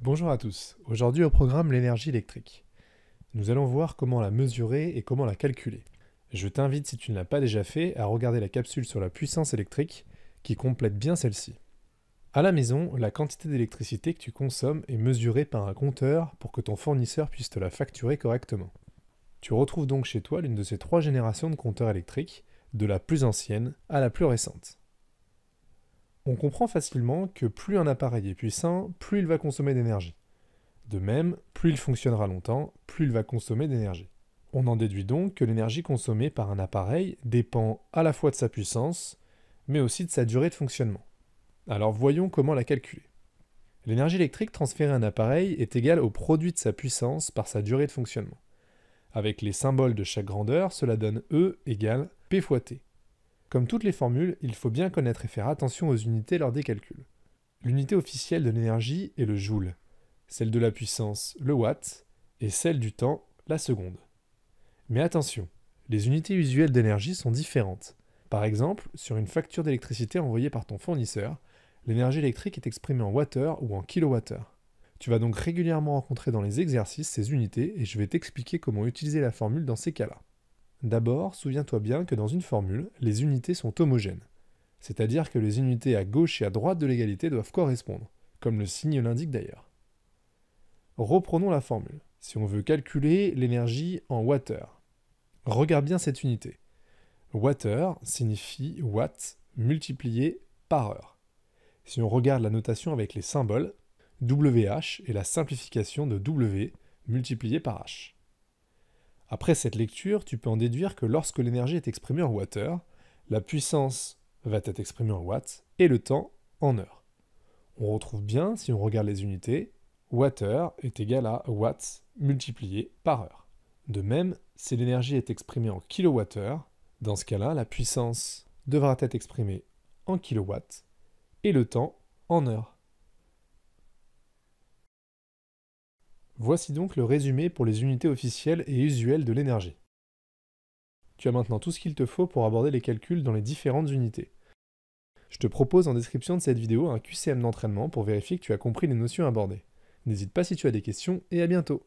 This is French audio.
Bonjour à tous, aujourd'hui au programme l'énergie électrique. Nous allons voir comment la mesurer et comment la calculer. Je t'invite, si tu ne l'as pas déjà fait, à regarder la capsule sur la puissance électrique qui complète bien celle-ci. À la maison, la quantité d'électricité que tu consommes est mesurée par un compteur pour que ton fournisseur puisse te la facturer correctement. Tu retrouves donc chez toi l'une de ces trois générations de compteurs électriques, de la plus ancienne à la plus récente. On comprend facilement que plus un appareil est puissant, plus il va consommer d'énergie. De même, plus il fonctionnera longtemps, plus il va consommer d'énergie. On en déduit donc que l'énergie consommée par un appareil dépend à la fois de sa puissance, mais aussi de sa durée de fonctionnement. Alors voyons comment la calculer. L'énergie électrique transférée à un appareil est égale au produit de sa puissance par sa durée de fonctionnement. Avec les symboles de chaque grandeur, cela donne E égale P fois T. Comme toutes les formules, il faut bien connaître et faire attention aux unités lors des calculs. L'unité officielle de l'énergie est le joule, celle de la puissance, le watt, et celle du temps, la seconde. Mais attention, les unités usuelles d'énergie sont différentes. Par exemple, sur une facture d'électricité envoyée par ton fournisseur, l'énergie électrique est exprimée en wattheure ou en kilowattheure. Tu vas donc régulièrement rencontrer dans les exercices ces unités et je vais t'expliquer comment utiliser la formule dans ces cas-là. D'abord, souviens-toi bien que dans une formule, les unités sont homogènes. C'est-à-dire que les unités à gauche et à droite de l'égalité doivent correspondre, comme le signe l'indique d'ailleurs. Reprenons la formule. Si on veut calculer l'énergie en wattheure, regarde bien cette unité. Wattheure signifie watt multiplié par heure. Si on regarde la notation avec les symboles, WH est la simplification de W multiplié par H. Après cette lecture, tu peux en déduire que lorsque l'énergie est exprimée en wattheure, la puissance va être exprimée en watts et le temps en heures. On retrouve bien, si on regarde les unités, wattheure est égal à watts multiplié par heure. De même, si l'énergie est exprimée en kilowattheure, dans ce cas-là, la puissance devra être exprimée en kilowatts et le temps en heures. Voici donc le résumé pour les unités officielles et usuelles de l'énergie. Tu as maintenant tout ce qu'il te faut pour aborder les calculs dans les différentes unités. Je te propose en description de cette vidéo un QCM d'entraînement pour vérifier que tu as compris les notions abordées. N'hésite pas si tu as des questions et à bientôt.